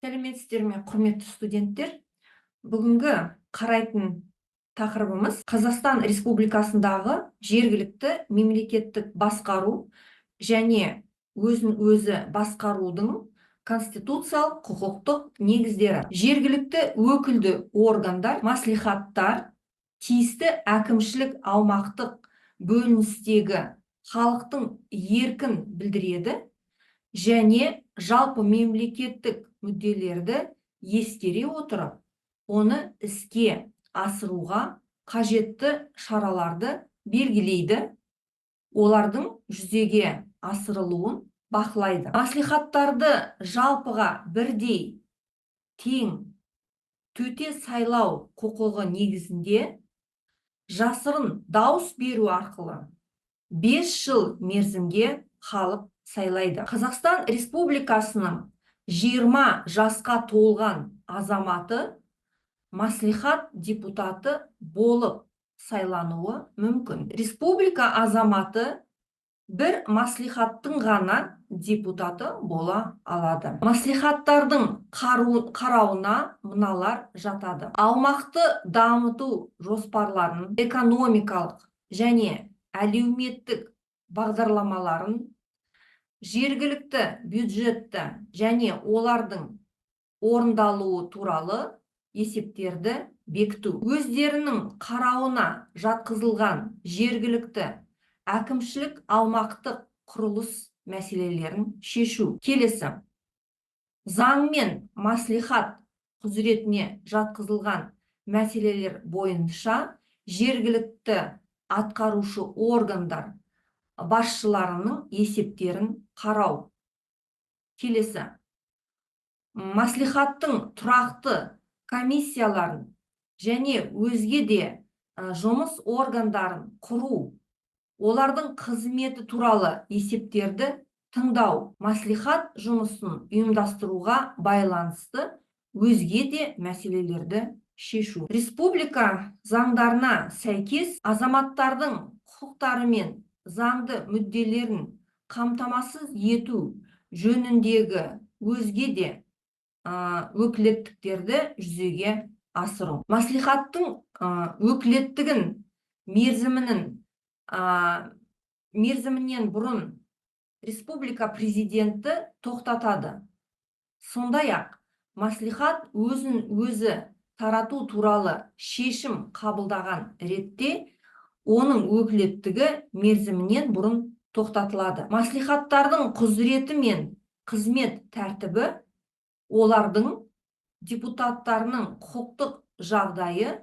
Сәлеметсіздер ме, құрметті студенттер? Бүгінгі қарайтын тақырыбымыз Қазақстан Республикасындағы жергілікті мемлекеттік басқару және өзін-өзі басқарудың конституциялық құқықтық негіздері. Жергілікті өкілді органдар, маслихаттар тиісті әкімшілік аумақтық бөліністегі халықтың еркін білдіреді және жалпы мемлекеттік мүдделерді ескере отырып, оны іске асыруға қажетті шараларды белгілейді, олардың жүзеге асырылуын бақылайды. Маслихаттарды жалпыға бірдей тең төте сайлау құқығы негізінде жасырын дауыс беру арқылы 5 жыл мерзімге халық сайлайды. Қазақстан Республикасының 20 жасқа толған азаматы маслихат депутаты болып сайлануы мүмкін. Республика азаматы бір маслихаттың ғана депутаты бола алады. Маслихаттардың қарауына мыналар жатады: аумақты дамыту жоспарларын, экономикалық және әлеуметтік бағдарламаларын, жергілікті бюджетті және олардың орындалуы туралы есептерді бекіту. Өздерінің қарауына жатқызылған жергілікті әкімшілік аумақтық құрылыс мәселелерін шешу. Келесі: заң мен маслихат құзыретіне жатқызылған мәселелер бойынша жергілікті атқарушы органдар басшыларының есептерін қарау. Келесі: маслихаттың тұрақты комиссияларын және өзге де жұмыс органдарын құру, олардың қызметі туралы есептерді тыңдау, маслихат жұмысын ұйымдастыруға байланысты өзге де мәселелерді шешу. Республика заңдарына сәйкес азаматтардың құқықтары мен заңды мүдделерін қамтамасыз ету жөніндегі өзге де өкілеттіктерді жүзеге асыру. Маслихаттың өкілеттігін мерзімінен бұрын республика президенті тоқтатады. Сондай-ақ маслихат өзін-өзі тарату туралы шешім қабылдаған ретте оның өкілеттігі мерзімінен бұрын тоқтатылады. Маслихаттардың құзыреті мен қызмет тәртібі, олардың депутаттарының құқықтық жағдайы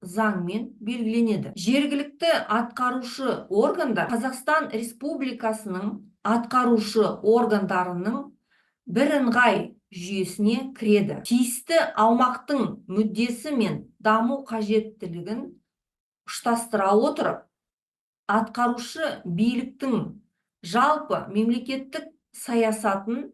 заңмен белгіленеді. Жергілікті атқарушы органдар Қазақстан Республикасының атқарушы органдарының бірыңғай жүйесіне кіреді. Тиісті аумақтың мүддесі мен даму қажеттілігін ұштастыра отырып, атқарушы биліктің жалпы мемлекеттік саясатын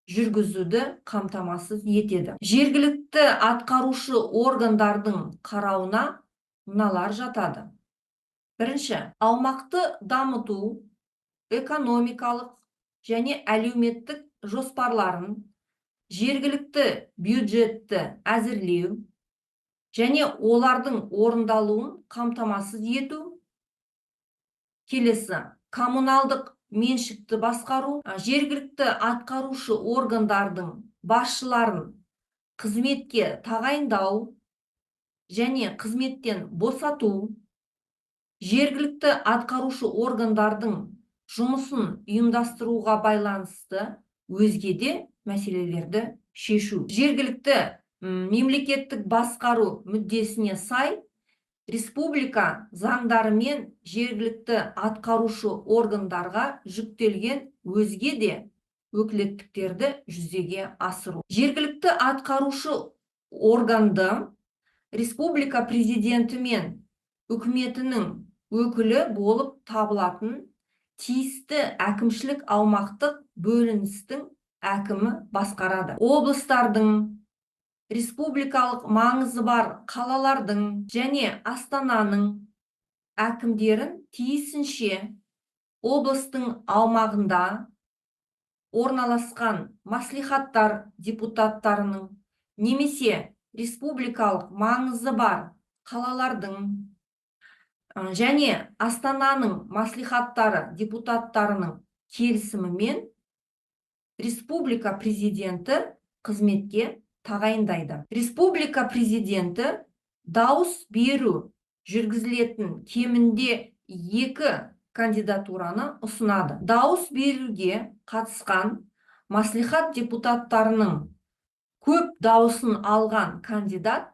жүргізуді қамтамасыз етеді. Жергілікті атқарушы органдардың қарауына мыналар жатады. Бірінші: аумақты дамыту, экономикалық және әлеуметтік жоспарларын, жергілікті бюджетті әзірлеу және олардың орындалуын қамтамасыз ету. Келесі: коммуналдық меншікті басқару, жергілікті атқарушы органдардың басшыларын қызметке тағайындау және қызметтен босату, жергілікті атқарушы органдардың жұмысын ұйымдастыруға байланысты өзге де мәселелерді шешу. Жергілікті мемлекеттік басқару мүддесіне сай республика заңдары мен жергілікті атқарушы органдарға жүктелген өзге де өкілеттіктерді жүзеге асыру. Жергілікті атқарушы органды республика президенті мен үкіметінің өкілі болып табылатын тиісті әкімшілік аумақтық бөліністің әкімі басқарады. Облыстардың, республикалық маңызы бар қалалардың және Астананың әкімдерін тиісінше облыстың аумағында орналасқан маслихаттар депутаттарының немесе республикалық маңызы бар қалалардың және Астананың маслихаттары депутаттарының келісімімен республика президенті қызметке тағайындайды. Республика президенті дауыс беру жүргізілетін кемінде 2 кандидатураны ұсынады. Дауыс беруге қатысқан маслихат депутаттарының көп дауысын алған кандидат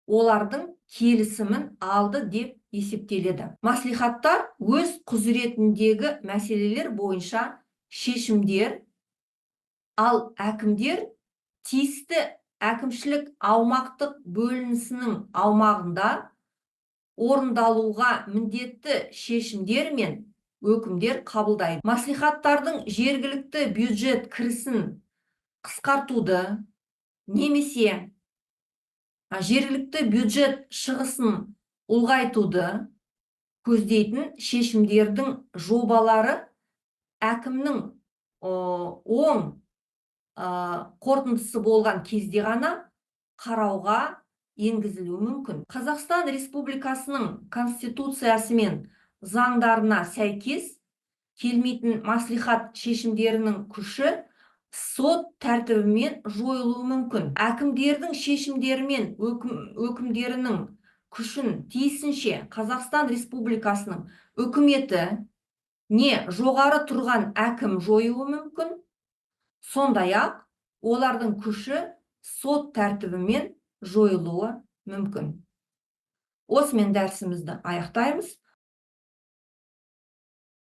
олардың келісімін алды деп есептеледі. Маслихаттар өз құзыретіндегі мәселелер бойынша шешімдер, ал әкімдер тиісті әкімшілік аумақтық бөлінісінің аумағында орындалуға міндетті шешімдер мен өкімдер қабылдайды. Маслихаттардың жергілікті бюджет кірісін қысқартуды немесе жергілікті бюджет шығысын ұлғайтуды көздейтін шешімдердің жобалары әкімнің оң қорытындысы болған кезде ғана қарауға енгізілуі мүмкін. Қазақстан Республикасының Конституциясы мен заңдарына сәйкес келмейтін маслихат шешімдерінің күші сот тәртібімен жойылуы мүмкін. Әкімдердің шешімдері мен өкімдерінің күшін тиісінше Қазақстан Республикасының үкіметі не жоғары тұрған әкім жойуы мүмкін. Сондай-ақ олардың күші сот тәртібімен жойылуы мүмкін. Осымен дәрісімізді аяқтаймыз.